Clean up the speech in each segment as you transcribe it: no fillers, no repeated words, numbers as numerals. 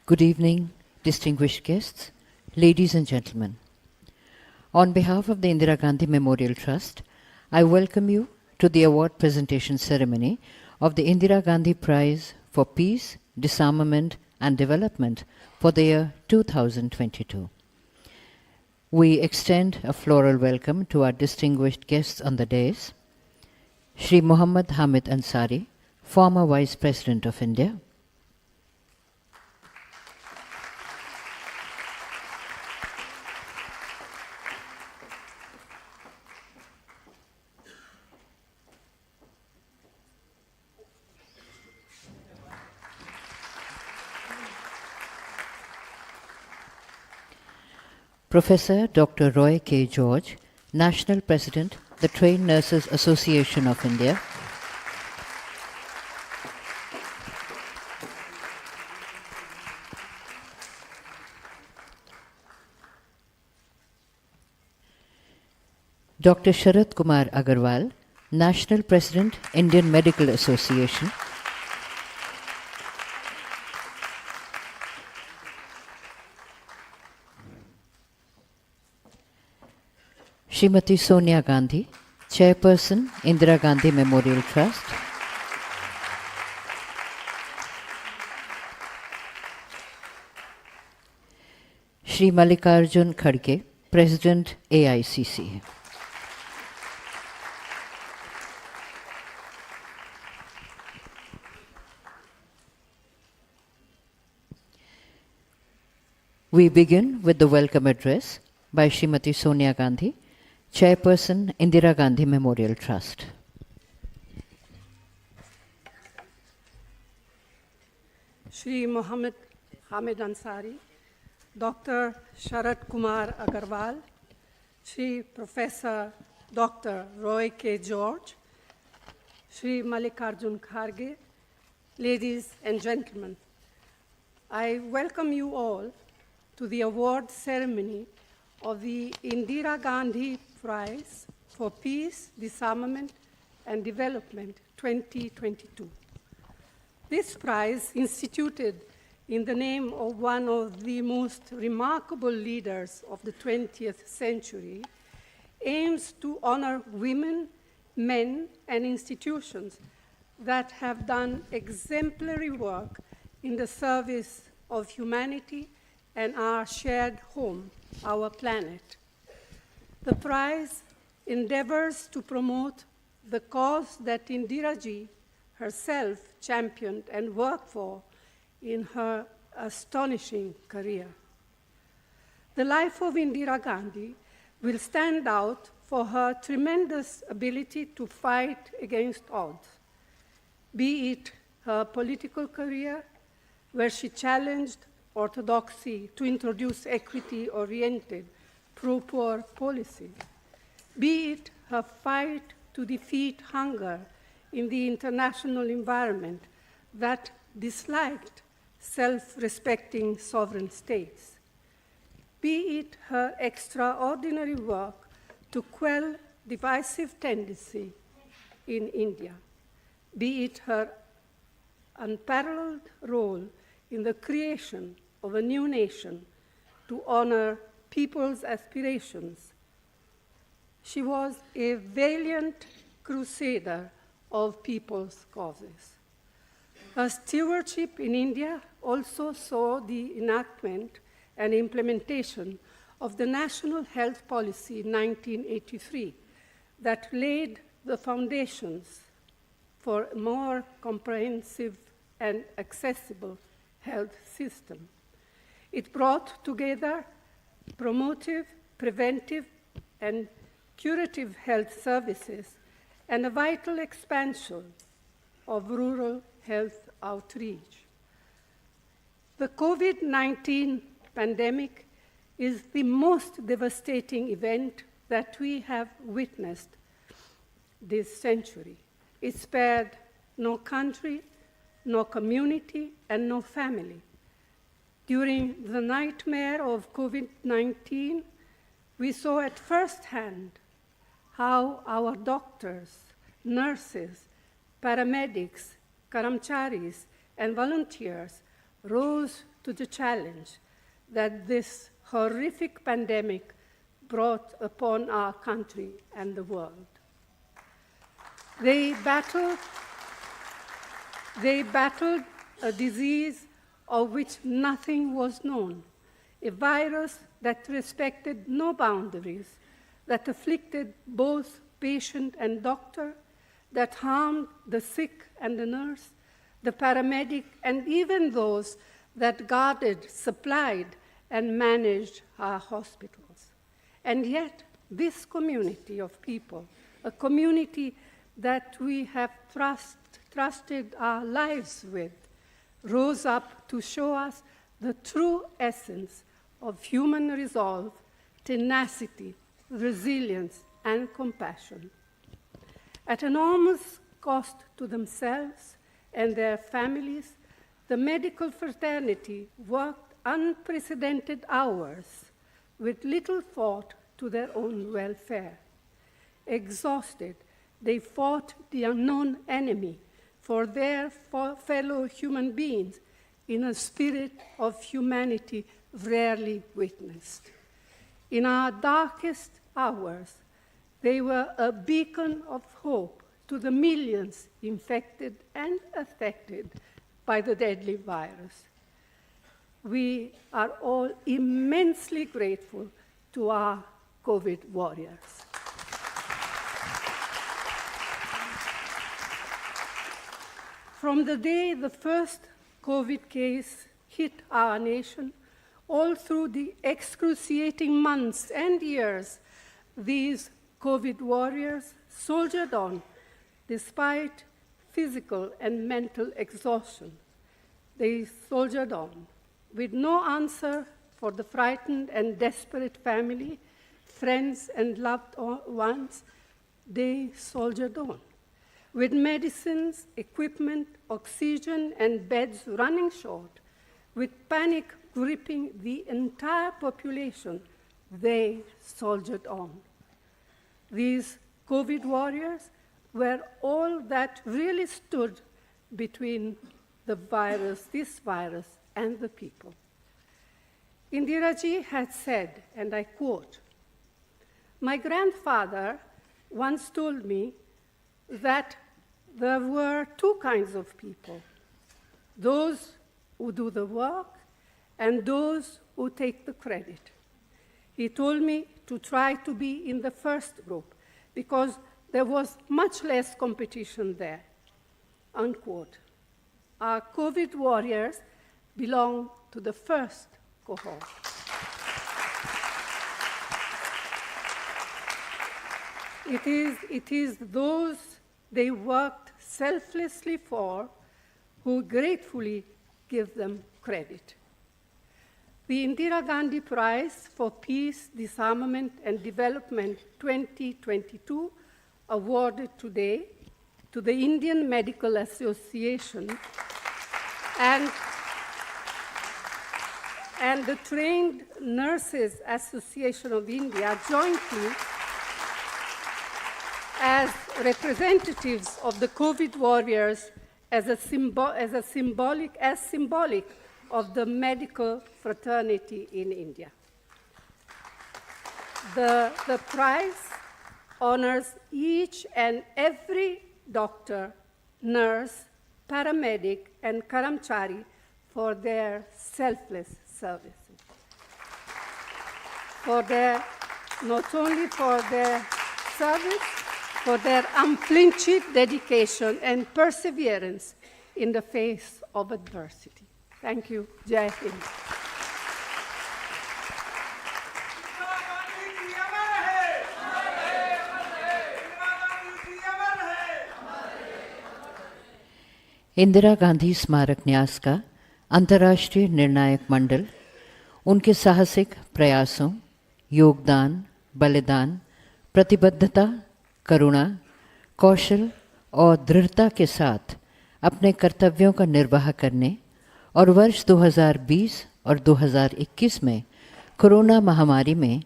Good evening, distinguished guests, ladies and gentlemen. On behalf of the Indira Gandhi Memorial Trust, I welcome you to the award presentation ceremony of the Indira Gandhi Prize for Peace, Disarmament and Development for the year 2022. We extend a floral welcome to our distinguished guests on the dais, Shri Muhammad Hamid Ansari, former Vice President of India, Professor Dr. Roy K. George, National President, the Trained Nurses Association of India, Dr. Sharat Kumar Agarwal, National President, Indian Medical Association, Srimati Sonia Gandhi, Chairperson, Indira Gandhi Memorial Trust, Shri Mallikarjun Kharge, President, AICC. We begin with the welcome address by Srimati Sonia Gandhi, Chairperson, Indira Gandhi Memorial Trust. Shri Muhammad Hamid Ansari, Dr. Sharat Kumar Agarwal, Shri Professor Dr. Roy K. George, Shri Mallikarjun Kharge, ladies and gentlemen, I welcome you all to the award ceremony of the Indira Gandhi Prize for Peace, Disarmament and Development 2022. This prize, instituted in the name of one of the most remarkable leaders of the 20th century, aims to honor women, men, and institutions that have done exemplary work in the service of humanity and our shared home, our planet. The prize endeavors to promote the cause that Indira Ji herself championed and worked for in her astonishing career. The life of Indira Gandhi will stand out for her tremendous ability to fight against odds, be it her political career, where she challenged orthodoxy to introduce equity-oriented pro-poor policy, be it her fight to defeat hunger in the international environment that disliked self-respecting sovereign states, be it her extraordinary work to quell divisive tendency in India, be it her unparalleled role in the creation of a new nation to honor people's aspirations. She was a valiant crusader of people's causes. Her stewardship in India also saw the enactment and implementation of the National Health Policy in 1983 that laid the foundations for a more comprehensive and accessible health system. It brought together promotive, preventive, and curative health services and a vital expansion of rural health outreach. The COVID-19 pandemic is the most devastating event that we have witnessed this century. It spared no country, no community, and no family. During the nightmare of COVID-19, we saw at first hand how our doctors, nurses, paramedics, karamcharis, and volunteers rose to the challenge that this horrific pandemic brought upon our country and the world. They battled a disease of which nothing was known, a virus that respected no boundaries, that afflicted both patient and doctor, that harmed the sick and the nurse, the paramedic, and even those that guarded, supplied, and managed our hospitals. And yet, this community of people, a community that we have trusted our lives with, rose up to show us the true essence of human resolve, tenacity, resilience, and compassion. At enormous cost to themselves and their families, the medical fraternity worked unprecedented hours with little thought to their own welfare. Exhausted, they fought the unknown enemy for their fellow human beings in a spirit of humanity rarely witnessed. In our darkest hours, they were a beacon of hope to the millions infected and affected by the deadly virus. We are all immensely grateful to our COVID warriors. From the day the first COVID case hit our nation, all through the excruciating months and years, these COVID warriors soldiered on despite physical and mental exhaustion. They soldiered on with no answer for the frightened and desperate family, friends, and loved ones. They soldiered on. With medicines, equipment, oxygen, and beds running short, with panic gripping the entire population, they soldiered on. These COVID warriors were all that really stood between this virus, and the people. Indira ji had said, and I quote, "My grandfather once told me that there were two kinds of people, those who do the work and those who take the credit. He told me to try to be in the first group because there was much less competition there," unquote. Our COVID warriors belong to the first cohort. It is those they worked selflessly for who gratefully give them credit. The Indira Gandhi Prize for Peace, Disarmament, and Development 2022, awarded today to the Indian Medical Association and the Trained Nurses Association of India jointly as representatives of the COVID warriors as symbolic of the medical fraternity in India. The prize honors each and every doctor, nurse, paramedic, and karamchari for their selfless services. Not only for their service, for their unflinching dedication and perseverance in the face of adversity. Thank you. Jai Hind. Indira Gandhi स्मारक न्यास का अंतर्राष्ट्रीय निर्णायक मंडल उनके साहसिक प्रयासों, योगदान, बलिदान, प्रतिबद्धता, करुणा, कौशल और दृढ़ता के साथ अपने कर्तव्यों का निर्वाह करने और वर्ष 2020 और 2021 में कोरोना महामारी में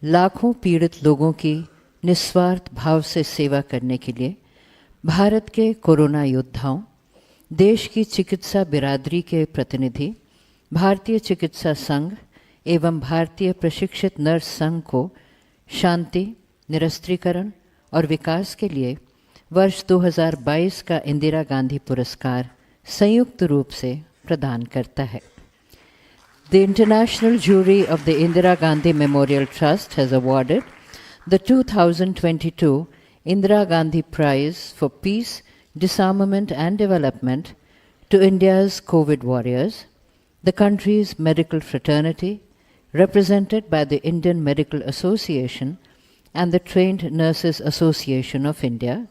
लाखों पीड़ित लोगों की निस्वार्थ भाव से सेवा करने के लिए भारत के कोरोना योद्धाओं देश की चिकित्सा बिरादरी के प्रतिनिधि, भारतीय चिकित्सा संघ एवं भारतीय प्रशिक्षित नर्स संघ को शांति, निरस्त्रीकरण और विकास के लिए वर्ष 2022 का इंदिरा गांधी पुरस्कार संयुक्त रूप से प्रदान करता है. The International Jury of the Indira Gandhi Memorial Trust has awarded the 2022 Indira Gandhi Prize for Peace, Disarmament and Development to India's COVID warriors, the country's medical fraternity, represented by the Indian Medical Association and the Trained Nurses Association of India,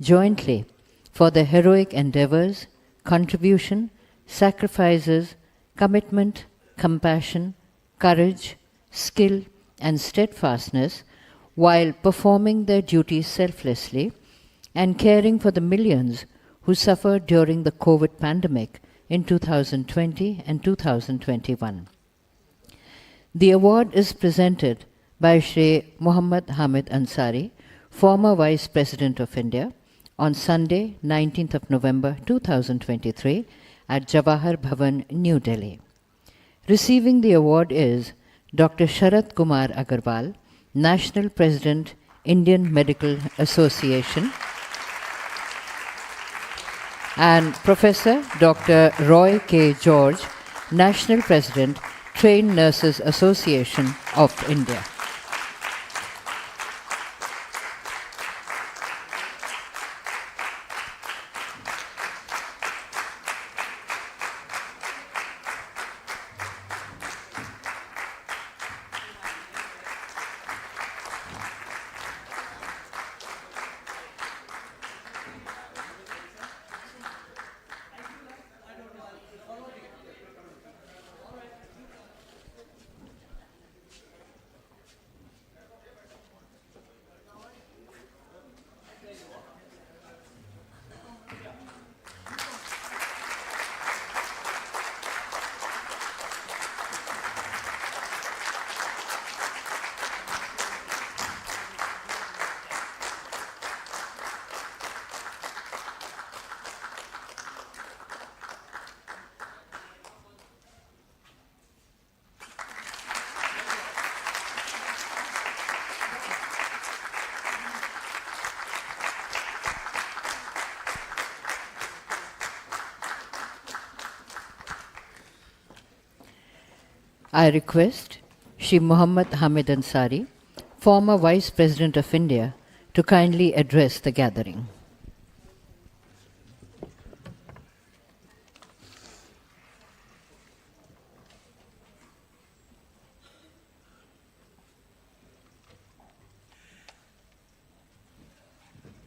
jointly for their heroic endeavors, contribution, sacrifices, commitment, compassion, courage, skill, and steadfastness while performing their duties selflessly and caring for the millions who suffered during the COVID pandemic in 2020 and 2021. The award is presented by Shri Muhammad Hamid Ansari, former Vice President of India, on Sunday, 19th of November 2023 at Jawahar Bhavan, New Delhi. Receiving the award is Dr. Sharat Kumar Agarwal, National President, Indian Medical Association, and Professor Dr. Roy K. George, National President, Trained Nurses Association of India. I request Shri Muhammad Hamid Ansari, former Vice President of India, to kindly address the gathering.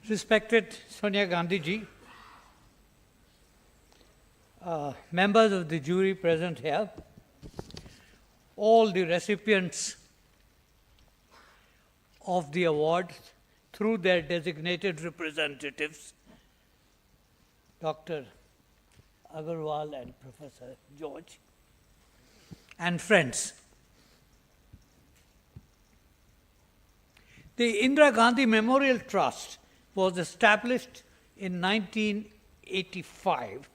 Respected Sonia Gandhi ji, members of the jury present here, all the recipients of the award through their designated representatives, Dr. Agarwal and Professor George, and friends. The Indira Gandhi Memorial Trust was established in 1985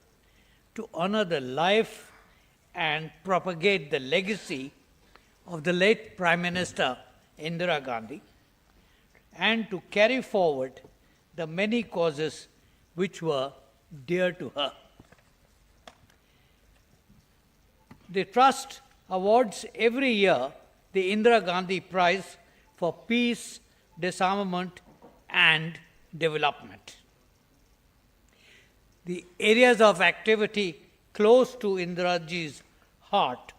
to honor the life and propagate the legacy of the late Prime Minister Indira Gandhi, and to carry forward the many causes which were dear to her. The Trust awards every year the Indira Gandhi Prize for Peace, Disarmament and Development. The areas of activity close to Indiraji's heart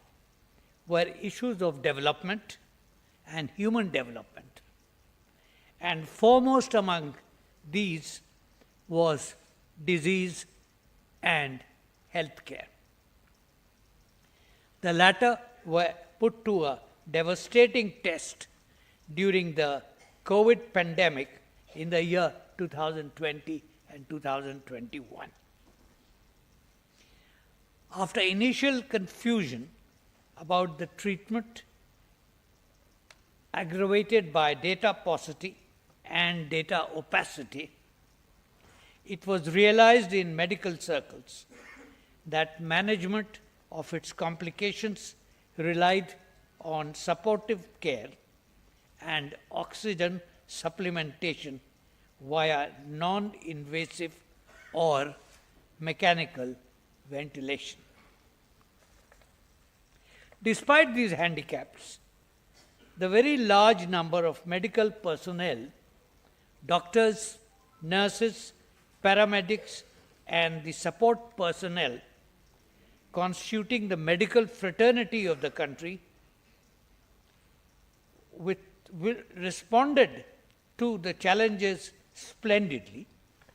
were issues of development and human development. And foremost among these was disease and healthcare. The latter were put to a devastating test during the COVID pandemic in the year 2020 and 2021. After initial confusion about the treatment, aggravated by data paucity and data opacity, it was realized in medical circles that management of its complications relied on supportive care and oxygen supplementation via non-invasive or mechanical ventilation. Despite these handicaps, the very large number of medical personnel, doctors, nurses, paramedics, and the support personnel constituting the medical fraternity of the country responded to the challenges splendidly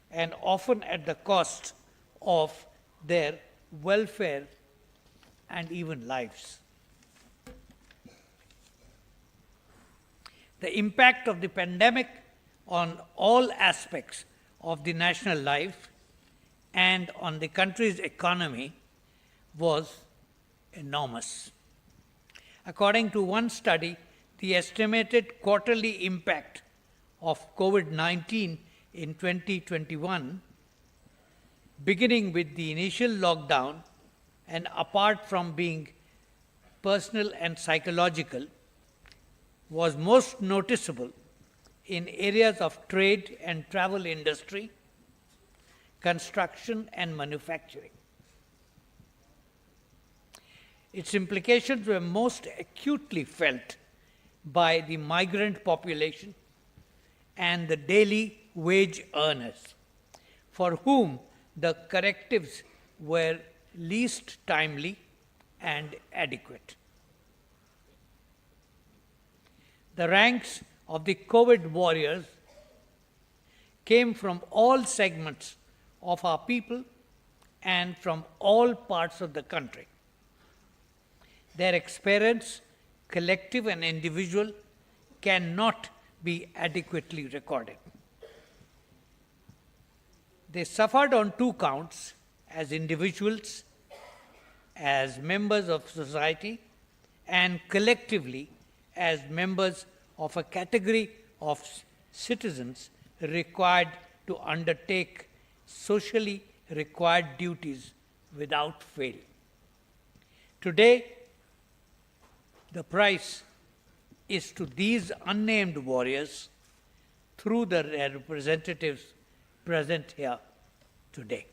and often at the cost of their welfare and even lives. The impact of the pandemic on all aspects of the national life and on the country's economy was enormous. According to one study, the estimated quarterly impact of COVID-19 in 2021, beginning with the initial lockdown and apart from being personal and psychological, was most noticeable in areas of trade and travel industry, construction and manufacturing. Its implications were most acutely felt by the migrant population and the daily wage earners, for whom the correctives were least timely and adequate. The ranks of the COVID warriors came from all segments of our people and from all parts of the country. Their experience, collective and individual, cannot be adequately recorded. They suffered on two counts: as individuals, as members of society, and collectively as members of a category of citizens required to undertake socially required duties without fail. Today, the price is to these unnamed warriors through their representatives present here today.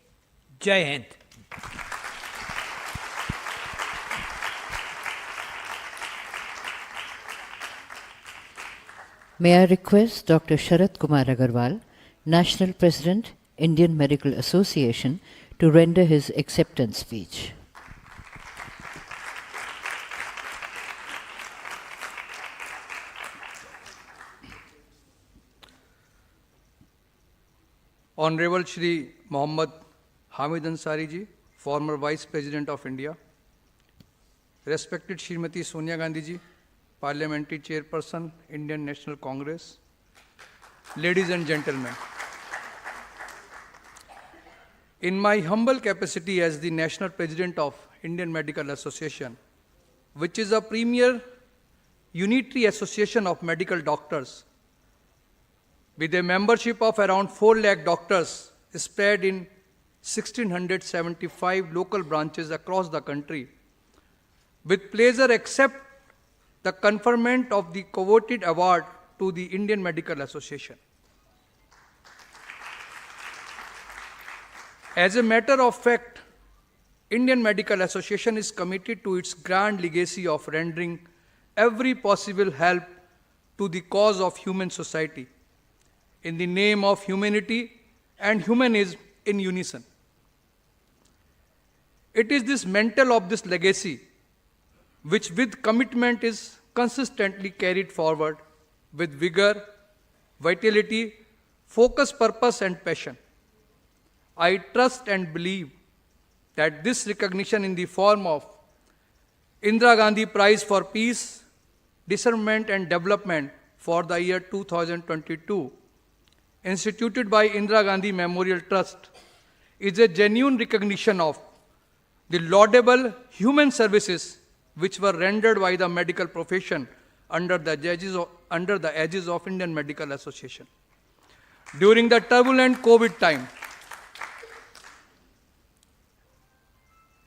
Jai Hind. May I request Dr. Sharat Kumar Agarwal, National President, Indian Medical Association, to render his acceptance speech. Honorable Shri Mohammad Hamid Ansari ji, former Vice President of India. Respected Srimati Sonia Gandhi ji, Parliamentary Chairperson, Indian National Congress. Ladies and gentlemen, in my humble capacity as the National President of Indian Medical Association, which is a premier unitary association of medical doctors, with a membership of around 4 lakh doctors spread in 1,675 local branches across the country, with pleasure accept the conferment of the coveted award to the Indian Medical Association. As a matter of fact, Indian Medical Association is committed to its grand legacy of rendering every possible help to the cause of human society in the name of humanity and humanism in unison. It is this mantle of this legacy which with commitment is consistently carried forward with vigor, vitality, focus, purpose and passion. I trust and believe that this recognition in the form of Indira Gandhi Prize for Peace, Discernment and Development for the year 2022, instituted by Indira Gandhi Memorial Trust, is a genuine recognition of the laudable human services which were rendered by the medical profession under the aegis of Indian Medical Association. During the turbulent COVID time,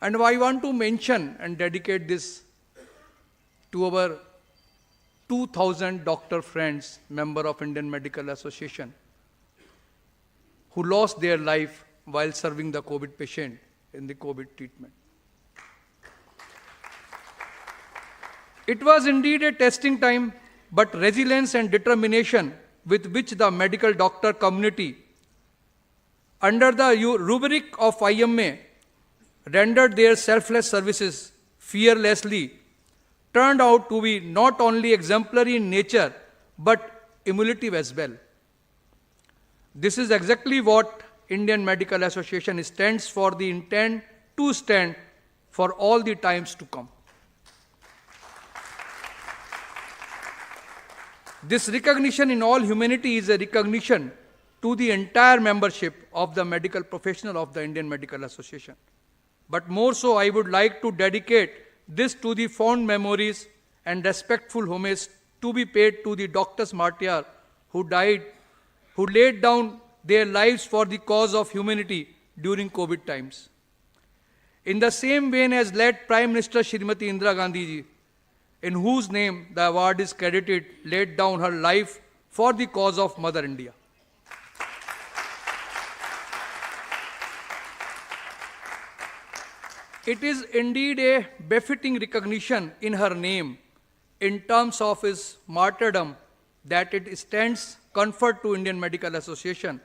And I want to mention and dedicate this to our 2,000 doctor friends, member of Indian Medical Association, who lost their life while serving the COVID patient in the COVID treatment. It was indeed a testing time, but resilience and determination with which the medical doctor community, under the rubric of IMA, rendered their selfless services fearlessly, turned out to be not only exemplary in nature, but emulative as well. This is exactly what Indian Medical Association stands for, the intent to stand for all the times to come. This recognition in all humanity is a recognition to the entire membership of the medical professional of the Indian Medical Association. But more so, I would like to dedicate this to the fond memories and respectful homage to be paid to the doctors martyr who died, who laid down their lives for the cause of humanity during COVID times. In the same vein as late Prime Minister Srimati Indira Gandhi ji, in whose name the award is credited, laid down her life for the cause of Mother India. It is indeed a befitting recognition in her name in terms of his martyrdom that it stands conferred to Indian Medical Association,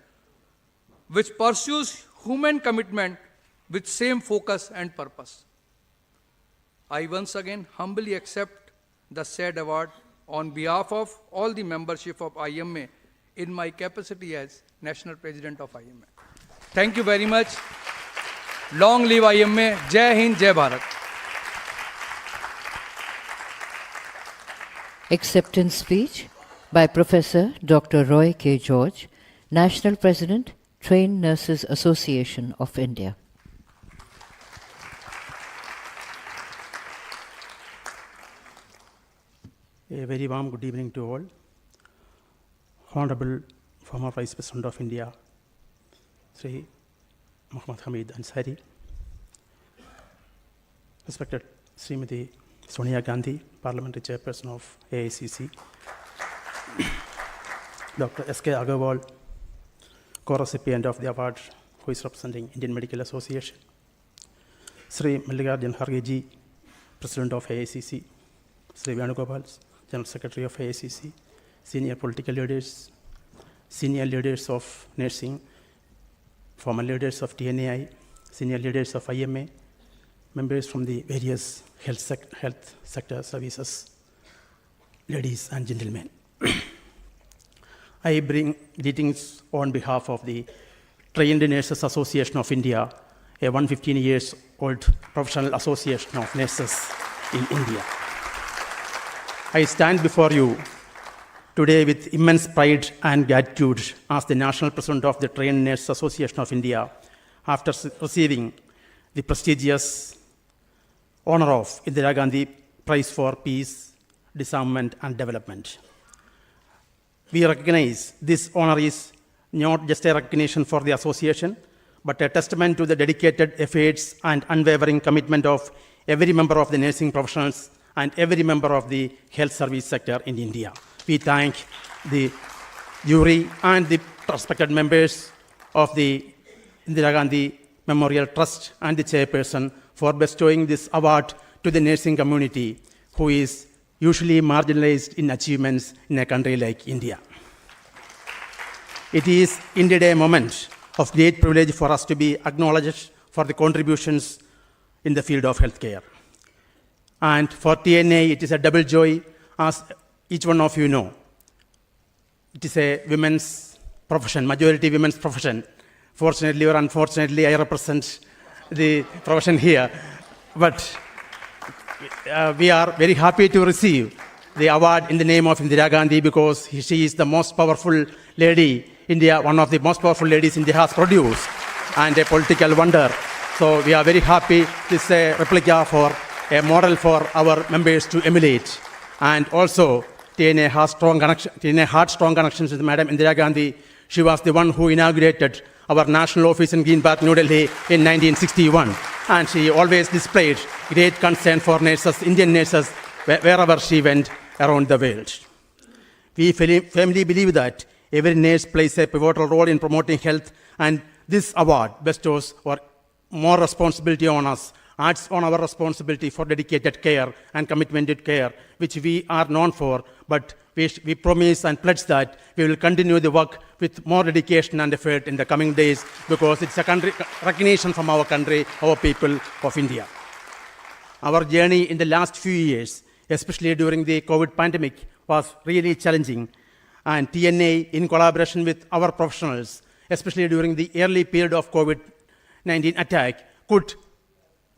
which pursues human commitment with same focus and purpose. I once again humbly accept the said award on behalf of all the membership of IMA in my capacity as National President of IMA. Thank you very much. Long live IMA. Jai Hind, Jai Bharat. Acceptance speech by Professor Dr. Roy K. George, National President, Trained Nurses Association of India. A very warm good evening to all. Honorable former Vice President of India, Shri Muhammad Hamid Ansari, respected Srimati Sonia Gandhi, Parliamentary Chairperson of AICC, Dr. S.K. Agarwal, co-recipient of the award, who is representing Indian Medical Association, Sri Mallikarjun Kharge, President of AICC, Sri Venugopal, General Secretary of AICC, senior political leaders, senior leaders of nursing, former leaders of TNAI, senior leaders of IMA, members from the various health sector services, ladies and gentlemen. I bring greetings on behalf of the Trained Nurses Association of India, a 115 years old professional association of nurses in India. I stand before you today with immense pride and gratitude as the National President of the Trained Nurses Association of India, after receiving the prestigious honor of Indira Gandhi Prize for Peace, Disarmament and Development. We recognize this honor is not just a recognition for the association, but a testament to the dedicated efforts and unwavering commitment of every member of the nursing professionals and every member of the health service sector in India. We thank the jury and the respected members of the Indira Gandhi Memorial Trust and the chairperson for bestowing this award to the nursing community, who is usually marginalized in achievements in a country like India. It is indeed a moment of great privilege for us to be acknowledged for the contributions in the field of healthcare. And for TNA, it is a double joy, as each one of you know. It is a women's profession, majority women's profession. Fortunately or unfortunately, I represent the profession here. But we are very happy to receive the award in the name of Indira Gandhi, because she is the most powerful lady India, one of the most powerful ladies India has produced, and a political wonder. So we are very happy. This is a replica for a model for our members to emulate. And also, TNA had strong connections with Madam Indira Gandhi. She was the one who inaugurated our national office in Green Park, New Delhi in 1961. And she always displayed great concern for nurses, Indian nurses, wherever she went around the world. We firmly believe that every nurse plays a pivotal role in promoting health, and this award bestows more responsibility on us, adds on our responsibility for dedicated care and commitment to care, which we are known for, but we promise and pledge that we will continue the work with more dedication and effort in the coming days, because it's a recognition from our country, our people of India. Our journey in the last few years, especially during the COVID pandemic, was really challenging, and TNA, in collaboration with our professionals, especially during the early period of COVID-19 attack, could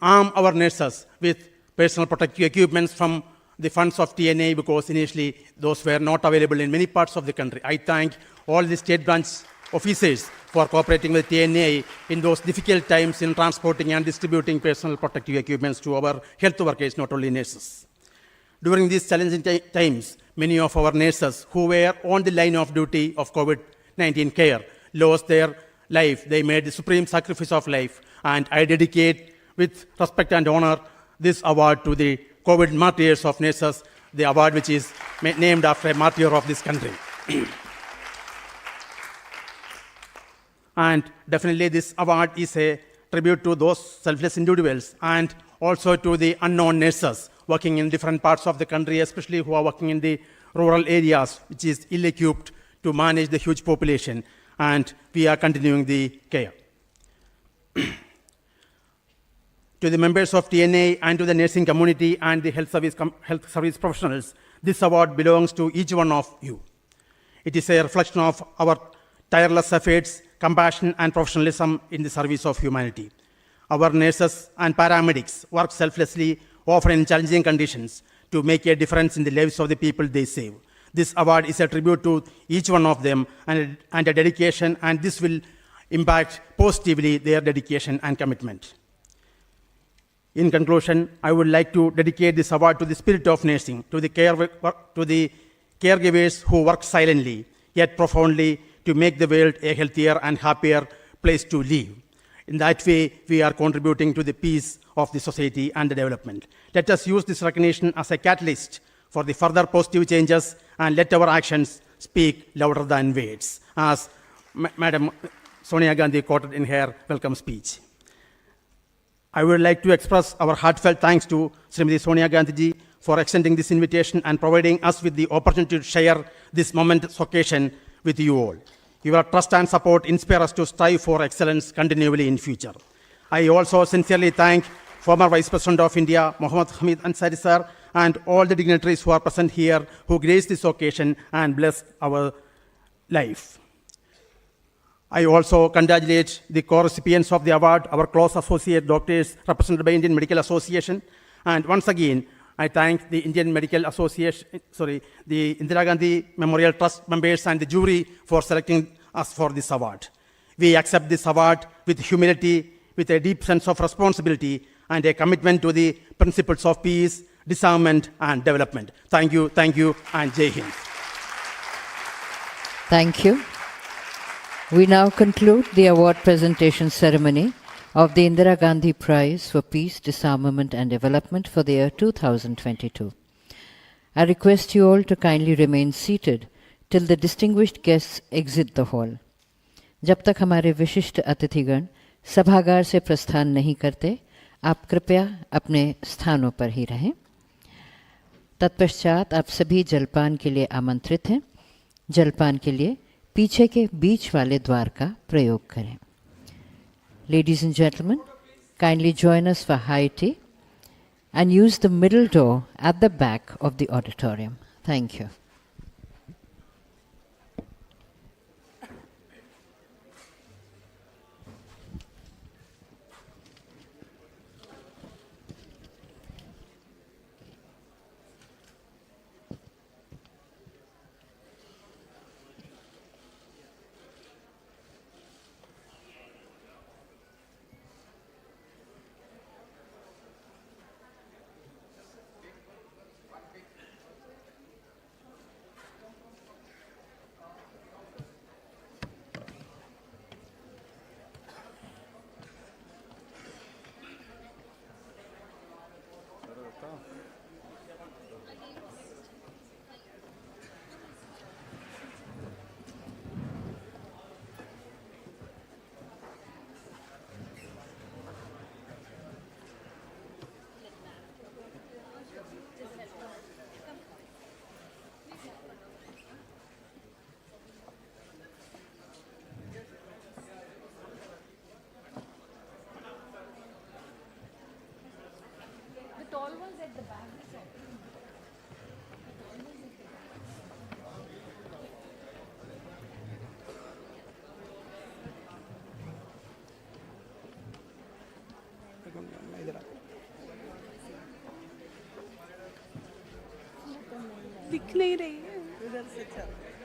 arm our nurses with personal protective equipments from the funds of TNA, because initially those were not available in many parts of the country. I thank all the state branch officers for cooperating with TNA in those difficult times in transporting and distributing personal protective equipments to our health workers, not only nurses. During these challenging times, many of our nurses who were on the line of duty of COVID-19 care lost their life. They made the supreme sacrifice of life, and I dedicate with respect and honor this award to the COVID martyrs of nurses, the award which is named after a martyr of this country. And definitely this award is a tribute to those selfless individuals and also to the unknown nurses working in different parts of the country, especially who are working in the rural areas, which is ill-equipped to manage the huge population, and we are continuing the care. To the members of TNA and to the nursing community and the health service professionals, this award belongs to each one of you. It is a reflection of our tireless efforts, compassion, and professionalism in the service of humanity. Our nurses and paramedics work selflessly, often in challenging conditions, to make a difference in the lives of the people they save. This award is a tribute to each one of them and a dedication, and this will impact positively their dedication and commitment. In conclusion, I would like to dedicate this award to the spirit of nursing, to the caregivers who work silently, yet profoundly, to make the world a healthier and happier place to live. In that way, we are contributing to the peace of the society and the development. Let us use this recognition as a catalyst for the further positive changes, and let our actions speak louder than words, as Madam Sonia Gandhi quoted in her welcome speech. I would like to express our heartfelt thanks to Srimati Sonia Gandhi ji for extending this invitation and providing us with the opportunity to share this momentous occasion with you all. Your trust and support inspire us to strive for excellence continually in future. I also sincerely thank former Vice President of India, Mohammad Hamid Ansari sir, and all the dignitaries who are present here who graced this occasion and blessed our life. I also congratulate the co-recipients of the award, our close associate doctors represented by Indian Medical Association. And once again, I thank the Indian Medical Association, the Indira Gandhi Memorial Trust members and the jury for selecting us for this award. We accept this award with humility, with a deep sense of responsibility, and a commitment to the principles of peace, disarmament, and development. Thank you, and Jai Hind. Thank you. We now conclude the award presentation ceremony of the Indira Gandhi Prize for Peace, Disarmament and Development for the year 2022. I request you all to kindly remain seated till the distinguished guests exit the hall. जब तक हमारे विशिष्ट अतिथिगण सभागार से प्रस्थान नहीं करते, आप कृपया अपने स्थानों पर ही रहें। तत्पश्चात आप सभी जलपान के लिए आमंत्रित हैं। जलपान के लिए पीछे के बीच वाले द्वार का प्रयोग करें। Ladies and gentlemen, kindly join us for high tea and use the middle door at the back of the auditorium. Thank you. The tall ones at the back. दिख नहीं रही है